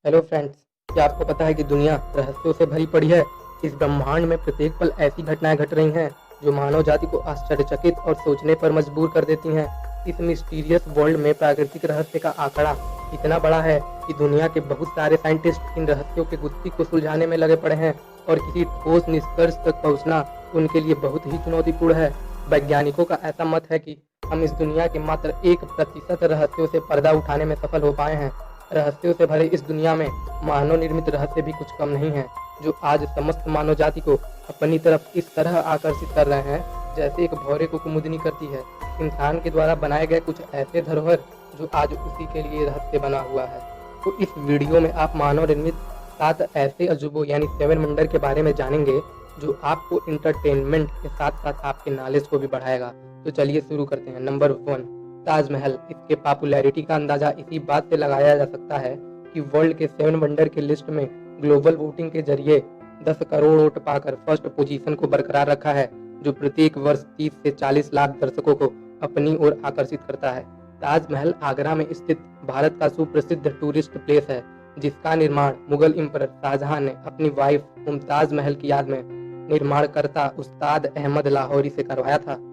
Hello friends, क्या आपको पता है कि दुनिया रहस्यों से भरी पड़ी है। इस ब्रह्मांड में प्रत्येक पल ऐसी घटनाएं घट रही हैं जो मानव जाति को आश्चर्यचकित और सोचने पर मजबूर कर देती हैं। इस मिस्टीरियस वर्ल्ड में प्राकृतिक रहस्य का आंकड़ा इतना बड़ा है कि दुनिया के बहुत सारे साइंटिस्ट इन रहस्यों के गुत्थी को सुलझाने में लगे पड़े हैं और किसी ठोस निष्कर्ष तक पहुंचना उनके लिए बहुत ही चुनौतीपूर्ण है। वैज्ञानिकों का ऐसा मत है कि हम इस दुनिया के मात्र 1% रहस्यों से पर्दा उठाने में सफल हो पाए हैं। रहस्यों से भरे इस दुनिया में मानव निर्मित रहस्य भी कुछ कम नहीं है, जो आज समस्त मानव जाति को अपनी तरफ इस तरह आकर्षित कर रहे हैं जैसे एक भौरे को कुमुदनी करती है। इंसान के द्वारा बनाए गए कुछ ऐसे धरोहर जो आज उसी के लिए रहस्य बना हुआ है। तो इस वीडियो में आप मानव निर्मित 7 ऐसे अजूबों यानी 7 वंडर के बारे में जानेंगे जो आपको इंटरटेनमेंट के साथ साथ आपके नॉलेज को भी बढ़ाएगा। तो चलिए शुरू करते हैं। नंबर 1, ताजमहल। इसके पॉपुलैरिटी का अंदाजा इसी बात से लगाया जा सकता है कि वर्ल्ड के 7 वंडर के लिस्ट में ग्लोबल वोटिंग के जरिए 10 करोड़ वोट पाकर फर्स्ट पोजीशन को बरकरार रखा है, जो प्रत्येक वर्ष 30 से 40 लाख दर्शकों को अपनी ओर आकर्षित करता है। ताजमहल आगरा में स्थित भारत का सुप्रसिद्ध टूरिस्ट प्लेस है, जिसका निर्माण मुगल एम्परर शाहजहां ने अपनी वाइफ मुमताज महल की याद में निर्माणकर्ता उस्ताद अहमद लाहौरी से करवाया था।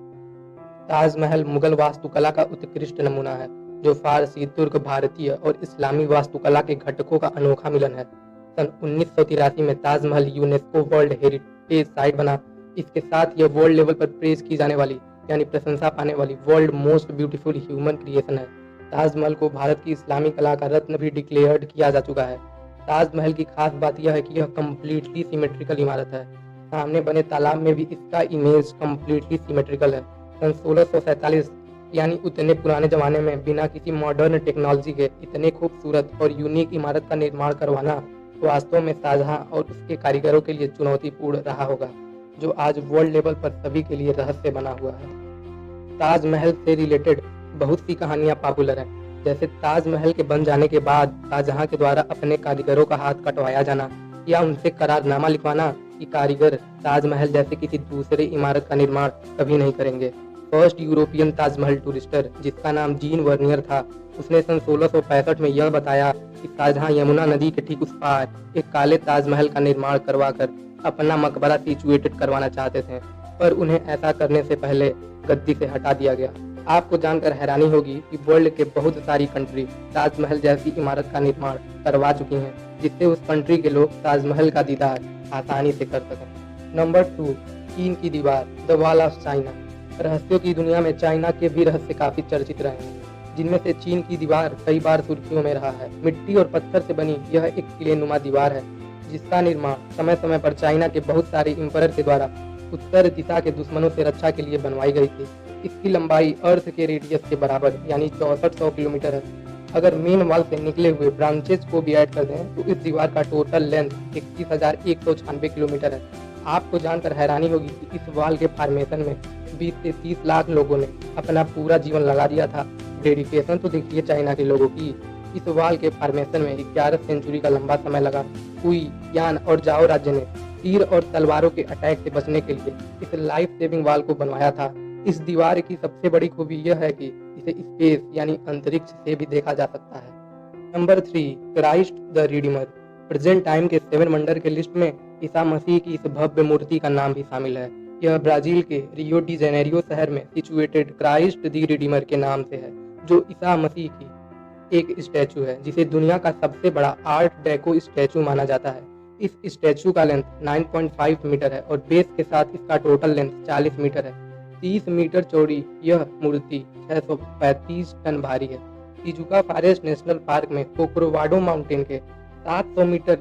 ताजमहल मुगल वास्तुकला का उत्कृष्ट नमूना है, जो फारसी, तुर्क, भारतीय और इस्लामी वास्तुकला के घटकों का अनोखा मिलन है। सन 1983 में Taj Mahal UNESCO world heritage site बना। इसके साथ यह वर्ल्ड लेवल पर प्रेज की जाने वाली यानी प्रशंसा पाने वाली world most beautiful human creation है। ताजमहल को भारत की इस्लामी कला का रत्न भी डिक्लेयर्ड किया जा चुका है। ताजमहल की खास बात यह है कि यह कम्प्लीटली सिमेट्रिकल इमारत है। सामने बने तालाब में भी इसका इमेज कम्प्लीटली सिमेट्रिकल है। सन 1647 यानी उतने पुराने जमाने में बिना किसी मॉडर्न टेक्नोलॉजी के इतने खूबसूरत और यूनिक इमारत का निर्माण करवाना वास्तव में शाहजहां और उसके कारीगरों के लिए चुनौतीपूर्ण रहा होगा, जो आज वर्ल्ड लेवल पर सभी के लिए रहस्य बना हुआ है। ताजमहल से रिलेटेड बहुत सी कहानियां पॉपुलर हैं, जैसे ताजमहल के बन जाने के बाद शाहजहां के द्वारा अपने कारीगरों का हाथ कटवाया जाना या उनसे करारनामा लिखवाना कि कारीगर ताजमहल जैसे किसी दूसरे इमारत का निर्माण कभी नहीं करेंगे। फर्स्ट यूरोपियन ताजमहल टूरिस्टर, जिसका नाम जीन वर्नियर था, उसने सन 1665 में यह बताया कि शाहजहां यमुना नदी के ठीक उस पार एक काले ताजमहल का निर्माण करवाकर अपना मकबरा सिचुएटेड करवाना चाहते थे, पर उन्हें ऐसा करने से पहले गद्दी से हटा दिया गया। आपको जानकर हैरानी होगी कि वर्ल्ड के बहुत सारी कंट्री ताजमहल जैसी इमारत का निर्माण करवा चुकी हैं, जिससे उस कंट्री के लोग ताजमहल का दीदार आसानी से कर सकें। नंबर 2, चीन की दीवार, द वॉल ऑफ चाइना। रहस्यों की दुनिया में चाइना के भी रहस्य काफी चर्चित रहे हैं, जिनमें से चीन की दीवार कई बार सुर्खियों में रहा है। मिट्टी और पत्थर से बनी यह एक किलेनुमा दीवार है, जिसका निर्माण समय समय पर चाइना के बहुत सारे एम्परर के द्वारा उत्तर दिशा के दुश्मनों से रक्षा के लिए बनवाई गई थी। इसकी लंबाई अर्थ के रेडियस के बराबर यानी 6400 किलोमीटर है। अगर मेन वॉल से निकले हुए ब्रांचेज को भी ऐड कर दें तो इस दीवार का टोटल लेंथ 31,196 किलोमीटर है। आपको जानकर हैरानी होगी कि इस वॉल के फॉर्मेशन में 20 से 30 लाख लोगों ने अपना पूरा जीवन लगा दिया था। डेडिकेशन तो देखिए चाइना के लोगों की। इस वॉल के फॉर्मेशन में 11 सेंचुरी का लंबा समय लगा। हुई, यान और जाओ राज्य ने तीर और तलवारों के अटैक से बचने के लिए इस लाइफ सेविंग वॉल को बनवाया था। इस दीवार की सबसे बड़ी खूबी यह है कि इसे स्पेस यानी अंतरिक्ष से भी देखा जा सकता है। Number 3, Christ the Redeemer. Present time के 7 वंडर के लिस्ट में ईसा मसीह की इस भव्य मूर्ति का नाम भी शामिल है। यह ब्राजील के रियो डी जेनेरियो शहर में सिचुएटेड क्राइस्ट द रिडीमर के नाम से है, जो ईसा मसीह की एक स्टैचू है, जिसे दुनिया का सबसे बड़ा आर्ट डेको स्टैचू माना जाता है। इस स्टैचू का लेंथ 9.5 मीटर है और बेस के साथ इसका टोटल लेंथ 40 मीटर है। 30 मीटर चौड़ी यह मूर्ति 635 टन भारी है। टिजुका फॉरेस्ट नेशनल पार्क में कोकोरोवाडो माउंटेन के 700 मीटर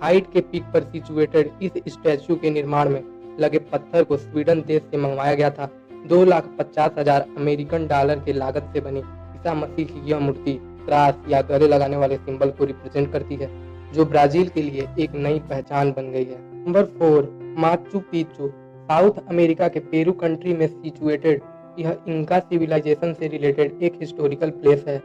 हाइट के पीक पर सिचुएटेड इस स्टैचू के निर्माण में लगे पत्थर को स्वीडन देश से मंगवाया गया था। 2,50,000 अमेरिकन डॉलर के लागत से बनी ईसा मसीह की यह मूर्ति क्रॉस या गले लगाने वाले सिंबल को रिप्रेजेंट करती है, जो ब्राजील के लिए एक नई पहचान बन गई है। Number 4, Machu Picchu. South America के पेरू कंट्री में सिचुएटेड यह इंका सिविलाइजेशन से रिलेटेड एक हिस्टोरिकल प्लेस है।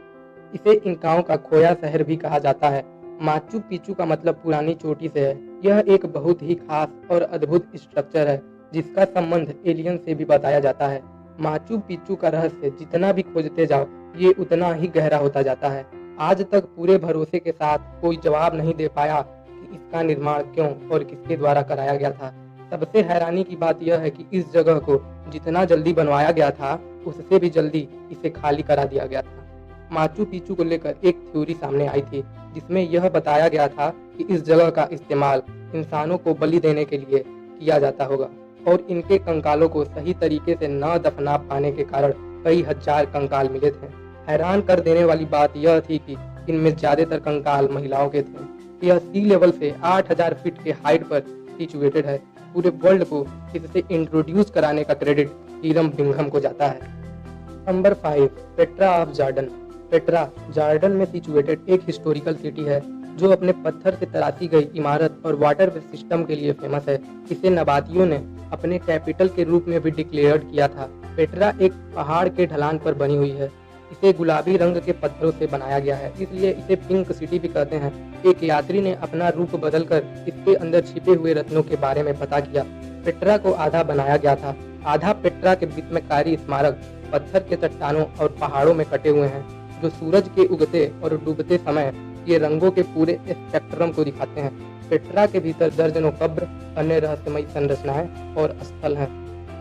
इसे इंकाओं का खोया शहर भी कहा जाता है। माचू पिच्चू का मतलब पुरानी चोटी से है। यह एक बहुत ही खास और अद्भुत स्ट्रक्चर है, जिसका संबंध एलियन से भी बताया जाता है। माचू पिच्चू का रहस्य जितना भी खोजते जाओ, ये उतना ही गहरा होता जाता है। आज तक पूरे भरोसे के साथ कोई जवाब नहीं दे पाया कि इसका निर्माण क्यों और किसके द्वारा कराया गया था। सबसे हैरानी की बात यह है कि इस जगह को जितना जल्दी बनवाया गया था, उससे भी जल्दी इसे खाली करा दिया गया था। माचू पिचू को लेकर एक थ्योरी सामने आई थी, जिसमें यह बताया गया था कि इस जगह का इस्तेमाल इंसानों को बलि देने के लिए किया जाता होगा और इनके कंकालों को सही तरीके से न दफना पाने के कारण कई हजार कंकाल मिले थे। हैरान कर देने वाली बात यह थी कि इनमें ज्यादातर कंकाल महिलाओं के थे। यह सी लेवल से 8000 फीट के हाइट पर सिचुएटेड है। पूरे वर्ल्ड को इससे इंट्रोड्यूस कराने का क्रेडिट हीरम बिंघम को जाता है। Number 5, Petra of Jordan. Petra Jordan में सिचुएटेड एक हिस्टोरिकल सिटी है जो अपने पत्थर से तराशी गई इमारत और वाटर सिस्टम के लिए फेमस है। इसे नबातियों ने अपने कैपिटल के रूप में भी डिक्लेयर किया था। पेट्रा एक पहाड़ के ढलान पर बनी हुई है। इसे गुलाबी रंग के पत्थरों से बनाया गया है, इसलिए इसे पिंक सिटी भी कहते हैं। एक यात्री ने अपना रूप बदलकर इसके अंदर छिपे हुए रत्नों के बारे में पता किया। पेट्रा को आधा बनाया गया था, आधा पेट्रा के विस्मयकारी स्मारक पत्थर के चट्टानों और पहाड़ों में कटे हुए हैं, जो सूरज के उगते और डूबते समय ये रंगों के पूरे स्पेक्ट्रम को दिखाते हैं। पेट्रा के भीतर दर्जनों कब्र, अन्य रहस्यमयी संरचनाएं और स्थल हैं।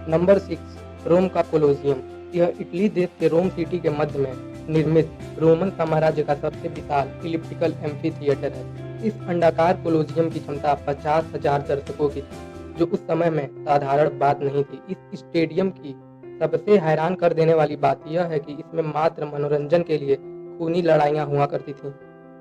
नंबर 6, रोम का कोलोसियम। यह इटली देश के रोम सिटी के मध्य में निर्मित रोमन साम्राज्य का सबसे विशाल इलिप्टिकल एम्फी थिएटर है। इस अंडाकार कोलोसियम की क्षमता 50,000 दर्शकों की थी, जो उस समय में साधारण बात नहीं थी। इस स्टेडियम की सबसे हैरान कर देने वाली बात यह है कि इसमें मात्र मनोरंजन के लिए खूनी लड़ाइयाँ हुआ करती थीं।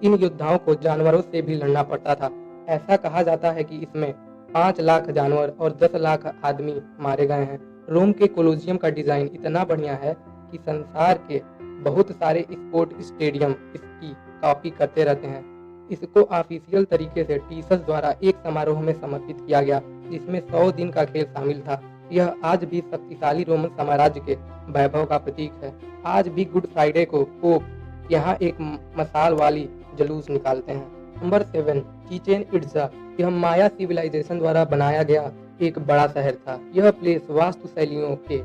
इन योद्धाओं को जानवरों से भी लड़ना पड़ता था। ऐसा कहा जाता है कि इसमें 5 लाख जानवर और 10 लाख आदमी मारे गए हैं। रोम के कोलोसियम का डिजाइन इतना बढ़िया है कि संसार के बहुत सारे स्पोर्ट स्टेडियम इसकी कॉपी करते रहते हैं। इसको ऑफिशियल तरीके से टीसस द्वारा एक समारोह में समर्पित किया गया, जिसमें 100 दिन का खेल शामिल था। यह आज भी शक्तिशाली रोमन साम्राज्य के वैभव का प्रतीक है। आज भी गुड फ्राइडे को पोप यहाँ एक मसाल वाली जुलूस निकालते हैं। Number 7, Chichen Itza. यह माया सिविलाइजेशन द्वारा बनाया गया एक बड़ा शहर था। यह प्लेस वास्तु शैलियों के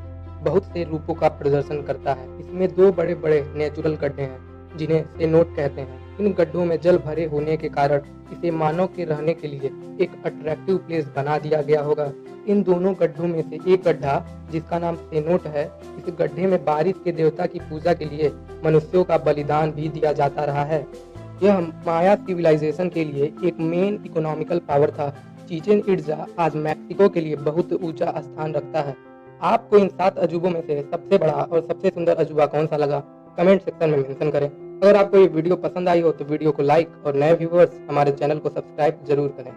बहुत से रूपों का प्रदर्शन करता है। इसमें 2 बड़े बड़े नेचुरल गड्ढे हैं, जिन्हें सेनोट कहते हैं। इन गड्ढों में जल भरे होने के कारण इसे मानव के रहने के लिए एक अट्रैक्टिव प्लेस बना दिया गया होगा। इन दोनों गड्ढों में से एक गड्ढा, जिसका नाम सेनोट है, इस गड्ढे में बारिश के देवता की पूजा के लिए मनुष्यों का बलिदान भी दिया जाता रहा है। यह माया सिविलाइजेशन के लिए एक मेन इकोनॉमिकल पावर था। चिचेन इट्जा आज मैक्सिको के लिए बहुत ऊंचा स्थान रखता है। आपको इन 7 अजूबों में से सबसे बड़ा और सबसे सुंदर अजूबा कौन सा लगा, कमेंट सेक्शन में मेंशन करें। अगर आपको ये वीडियो पसंद आई हो तो वीडियो को लाइक और नए व्यूअर्स हमारे चैनल को सब्सक्राइब जरूर करें।